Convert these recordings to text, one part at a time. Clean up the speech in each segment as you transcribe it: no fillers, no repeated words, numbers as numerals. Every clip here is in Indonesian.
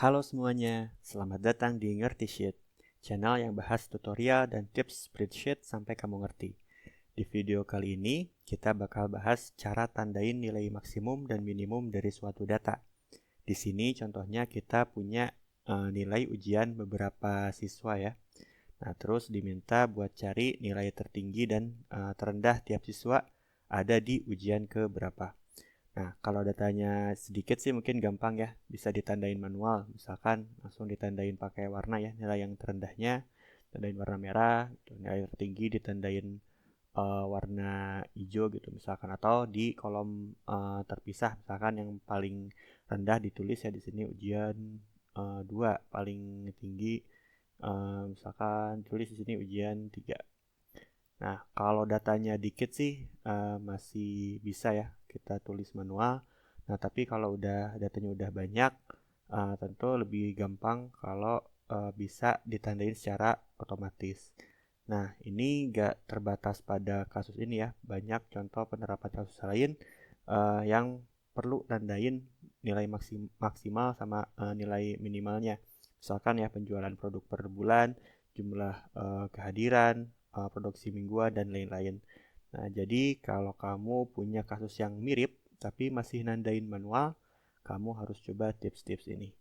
Halo semuanya, selamat datang di Ngerti Sheet, channel yang bahas tutorial dan tips spreadsheet sampai kamu ngerti. Di video kali ini, kita bakal bahas cara tandain nilai maksimum dan minimum dari suatu data. Di sini contohnya kita punya nilai ujian beberapa siswa ya. Nah, terus diminta buat cari nilai tertinggi dan terendah tiap siswa ada di ujian ke berapa. Nah, kalau datanya sedikit sih mungkin gampang ya, bisa ditandain manual. Misalkan langsung ditandain pakai warna ya, nilai yang terendahnya tandain warna merah, gitu. Nilai tertinggi ditandain warna hijau gitu misalkan, atau di kolom terpisah misalkan yang paling rendah ditulis ya di sini ujian 2, paling tinggi misalkan tulis di sini ujian 3. Nah, kalau datanya dikit sih masih bisa ya kita tulis manual. Nah, tapi kalau datanya udah banyak, tentu lebih gampang kalau bisa ditandain secara otomatis. Nah, ini nggak terbatas pada kasus ini ya. Banyak contoh penerapan kasus lain yang perlu nandain nilai maksimal sama nilai minimalnya. Misalkan ya penjualan produk per bulan, jumlah kehadiran, produksi mingguan, dan lain-lain. Nah, jadi kalau kamu punya kasus yang mirip tapi masih nandain manual, kamu harus coba tips-tips ini.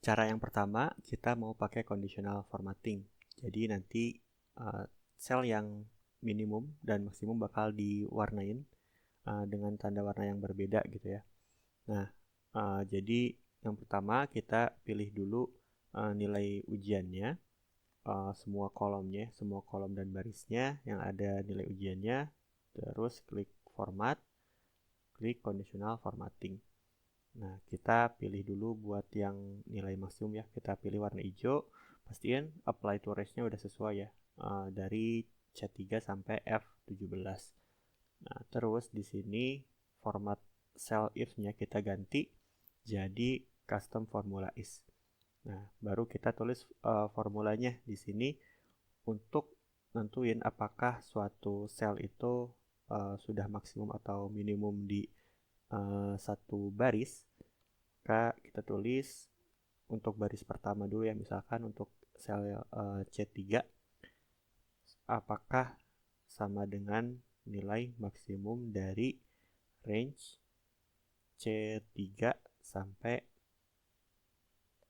Cara yang pertama, kita mau pakai conditional formatting. Jadi nanti uh, sel yang minimum dan maksimum bakal diwarnain dengan tanda warna yang berbeda gitu ya. Nah, jadi yang pertama kita pilih dulu nilai ujiannya, semua kolom dan barisnya yang ada nilai ujiannya, terus klik format, klik conditional formatting. Nah, kita pilih dulu buat yang nilai maksimum ya, kita pilih warna hijau, pastiin apply to range-nya udah sesuai ya, dari C3 sampai F17. Nah, terus di sini format cell if-nya kita ganti jadi custom formula is. Nah, baru kita tulis formulanya di sini untuk nentuin apakah suatu sel itu sudah maksimum atau minimum di satu baris. Maka kita tulis untuk baris pertama dulu ya, misalkan untuk sel C3 apakah sama dengan nilai maksimum dari range C3 sampai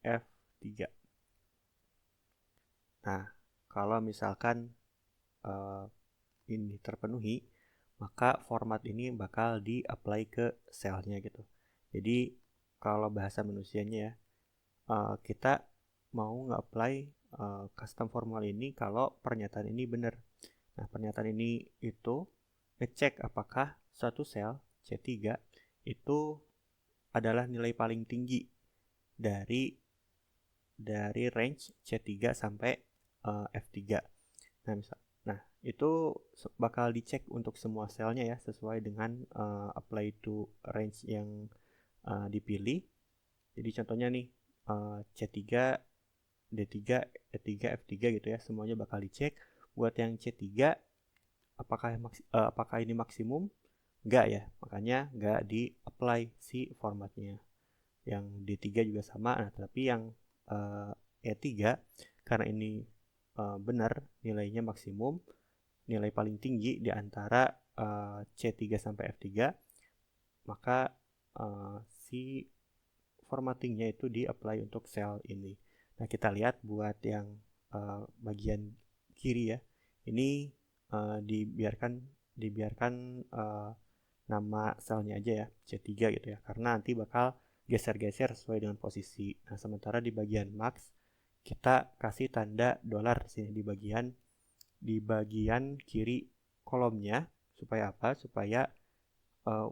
F3. Nah, kalau misalkan uh, ini terpenuhi, maka format ini bakal di-apply ke selnya gitu. Jadi, kalau bahasa manusianya ya, kita mau nge-apply custom formal ini kalau pernyataan ini benar. Nah, pernyataan ini itu ngecek apakah suatu sel C3 itu adalah nilai paling tinggi dari range C3 sampai F3. Nah, nah, itu bakal dicek untuk semua selnya ya sesuai dengan apply to range yang dipilih. Jadi contohnya nih C3, D3, E3, F3 gitu ya, semuanya bakal dicek. Buat yang C3 apakah ini maksimum? Enggak ya, makanya enggak di-apply si formatnya. Yang D3 juga sama, nah tapi yang E3 karena ini benar nilainya maksimum, nilai paling tinggi di antara C3 sampai F3, maka si formattingnya itu di-apply untuk sel ini. Nah, kita lihat buat yang bagian kiri ya. Ini dibiarkan nama selnya aja ya, C3 gitu ya. Karena nanti bakal geser-geser sesuai dengan posisi. Nah, sementara di bagian max kita kasih tanda dolar sini di bagian kiri kolomnya, supaya apa? Supaya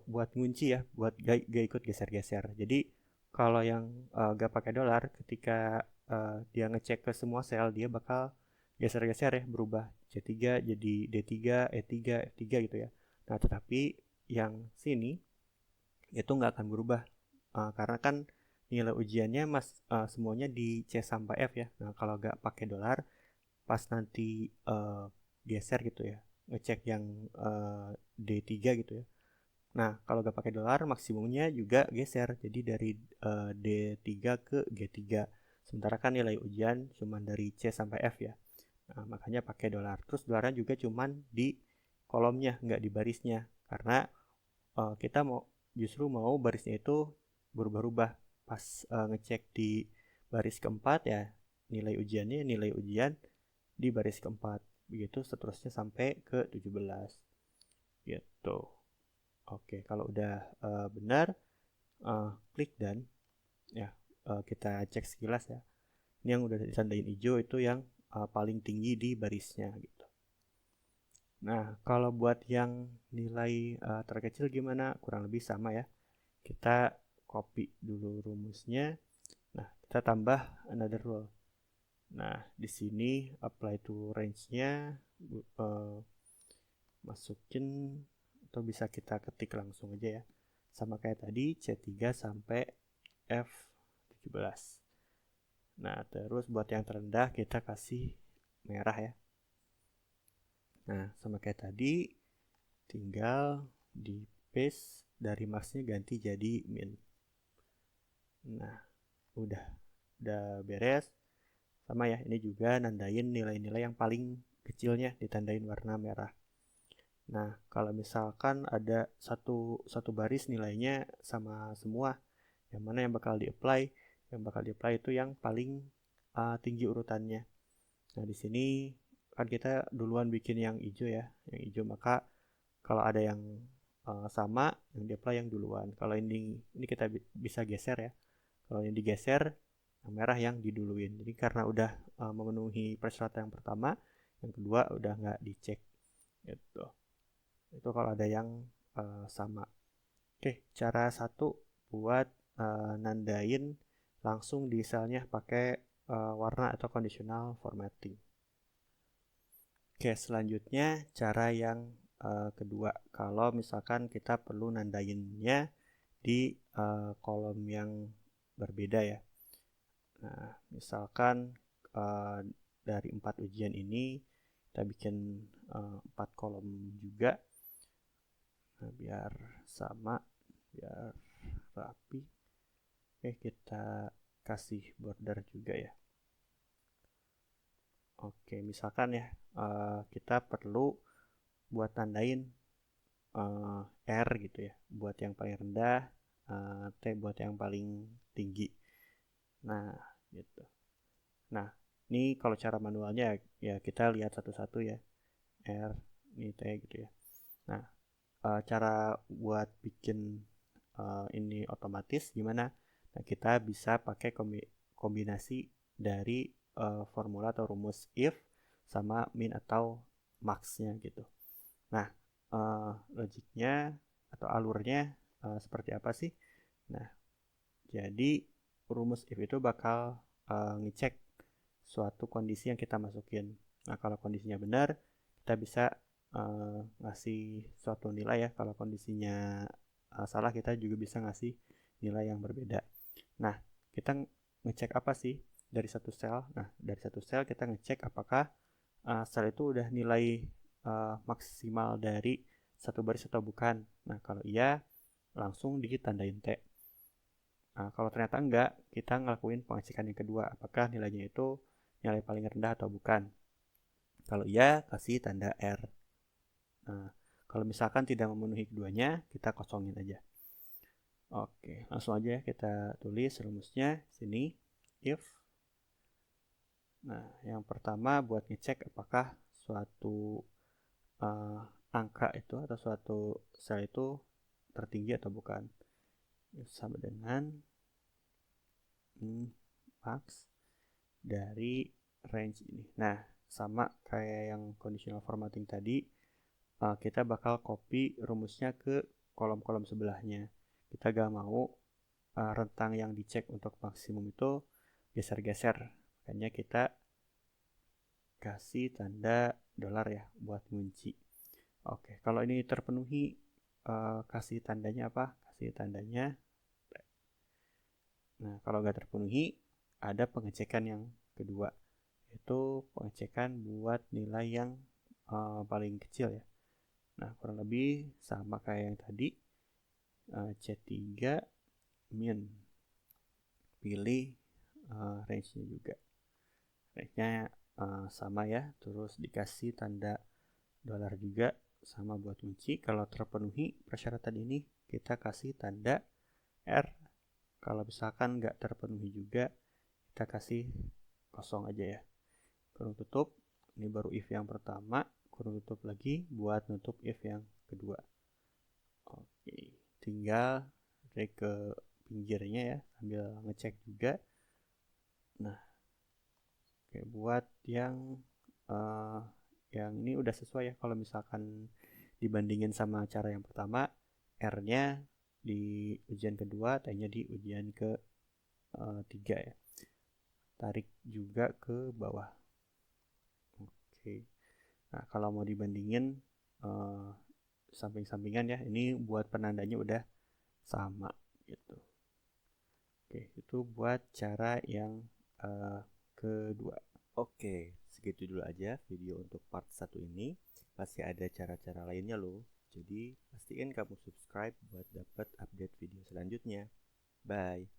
buat ngunci ya, buat gak ikut geser-geser. Jadi kalau yang gak pakai dolar, ketika dia ngecek ke semua sel, dia bakal geser-geser ya, berubah C3 jadi D3, E3, F3 gitu ya. Nah, tetapi yang sini itu nggak akan berubah karena kan nilai ujiannya semuanya di C sampai F ya. Nah, kalau nggak pakai dolar, pas nanti geser gitu ya, ngecek yang D3 gitu ya, Nah, kalau nggak pakai dolar, maksimumnya juga geser. Jadi dari D3 ke G3. Sementara kan nilai ujian cuma dari C sampai F ya. Nah, makanya pakai dolar. Terus dolarnya juga cuman di kolomnya, nggak di barisnya. Karena kita justru mau barisnya itu berubah-ubah. Pas ngecek di baris keempat ya, nilai ujiannya nilai ujian di baris keempat. Begitu seterusnya sampai ke 17. Gitu. Oke, kalau udah benar, klik dan ya kita cek sekilas ya. Ini yang udah ditandain hijau itu yang paling tinggi di barisnya gitu. Nah, kalau buat yang nilai terkecil gimana? Kurang lebih sama ya. Kita copy dulu rumusnya. Nah, kita tambah another rule. Nah, di sini apply to range-nya, masukin atau bisa kita ketik langsung aja ya. Sama kayak tadi C3 sampai F17. Nah, terus buat yang terendah kita kasih merah ya. Nah, sama kayak tadi tinggal di paste dari max-nya ganti jadi min. Nah, udah beres. Sama ya, ini juga nandain nilai-nilai yang paling kecilnya ditandain warna merah. Nah, kalau misalkan ada satu baris nilainya sama semua, yang mana yang bakal di-apply? Yang bakal di-apply itu yang paling tinggi urutannya. Nah, di sini kan kita duluan bikin yang hijau ya, yang hijau, maka kalau ada yang sama, yang di-apply yang duluan. Kalau ini kita bisa geser ya. Kalau ini digeser, yang merah yang diduluin. Jadi karena udah memenuhi persyaratan yang pertama, yang kedua udah nggak dicek gitu. Itu kalau ada yang sama. Oke, cara satu buat nandain langsung di selnya pakai warna atau conditional formatting. Oke, selanjutnya cara yang kedua. Kalau misalkan kita perlu nandainnya di kolom yang berbeda ya. Nah, misalkan dari 4 ujian ini kita bikin 4 kolom juga. Nah, biar sama, biar rapi. Oke, kita kasih border juga ya. Oke, misalkan ya kita perlu buat tandain R gitu ya, buat yang paling rendah, T buat yang paling tinggi. Nah, gitu. Nah, ini kalau cara manualnya ya kita lihat satu-satu ya. R, ini T gitu ya. Nah, cara buat bikin ini otomatis gimana? Nah, kita bisa pakai kombinasi dari formula atau rumus if sama min atau max-nya gitu. Nah, logiknya atau alurnya seperti apa sih? Nah, jadi rumus if itu bakal ngecek suatu kondisi yang kita masukin. Nah, kalau kondisinya benar, kita bisa ngasih suatu nilai ya. Kalau kondisinya salah, kita juga bisa ngasih nilai yang berbeda. Nah, kita ngecek apa sih dari satu sel? Nah, dari satu sel kita ngecek apakah sel itu udah nilai maksimal dari satu baris atau bukan. Nah, kalau iya, langsung ditandain T. Nah, kalau ternyata enggak, kita ngelakuin pengecekan yang kedua. Apakah nilainya itu nilai paling rendah atau bukan. Kalau iya, kasih tanda R. Nah, kalau misalkan tidak memenuhi keduanya, kita kosongin aja. Oke, langsung aja kita tulis rumusnya sini. If. Nah, yang pertama buat ngecek apakah suatu angka itu atau suatu sel itu tertinggi atau bukan. Sama dengan max dari range ini. Nah, sama kayak yang conditional formatting tadi, kita bakal copy rumusnya ke kolom-kolom sebelahnya. Kita gak mau rentang yang dicek untuk maksimum itu geser-geser. Makanya kita kasih tanda dolar ya buat ngunci. Oke, kalau ini terpenuhi, kasih tandanya apa? Kasih tandanya. Nah, kalau nggak terpenuhi, ada pengecekan yang kedua. Itu pengecekan buat nilai yang paling kecil ya. Nah, kurang lebih sama kayak yang tadi. C3 min, pilih range-nya juga, range-nya sama ya, terus dikasih tanda dolar juga, sama buat kunci. Kalau terpenuhi persyaratan ini kita kasih tanda R, kalau misalkan nggak terpenuhi juga kita kasih kosong aja ya. Kurung tutup, ini baru if yang pertama, kurung tutup lagi buat nutup if yang kedua. Oke, tinggal drag ke pinggirnya ya, sambil ngecek juga. Nah, oke, buat yang ini udah sesuai ya. Kalau misalkan dibandingin sama cara yang pertama, R-nya di ujian kedua, T-nya di ujian ke 3 ya. Tarik juga ke bawah. Oke. Nah, kalau mau dibandingin samping-sampingan ya, ini buat penandanya udah sama gitu. Oke, itu buat cara yang kedua. Oke, segitu dulu aja video untuk part 1 ini. Masih ada cara-cara lainnya loh. Jadi, pastiin kamu subscribe buat dapat update video selanjutnya. Bye.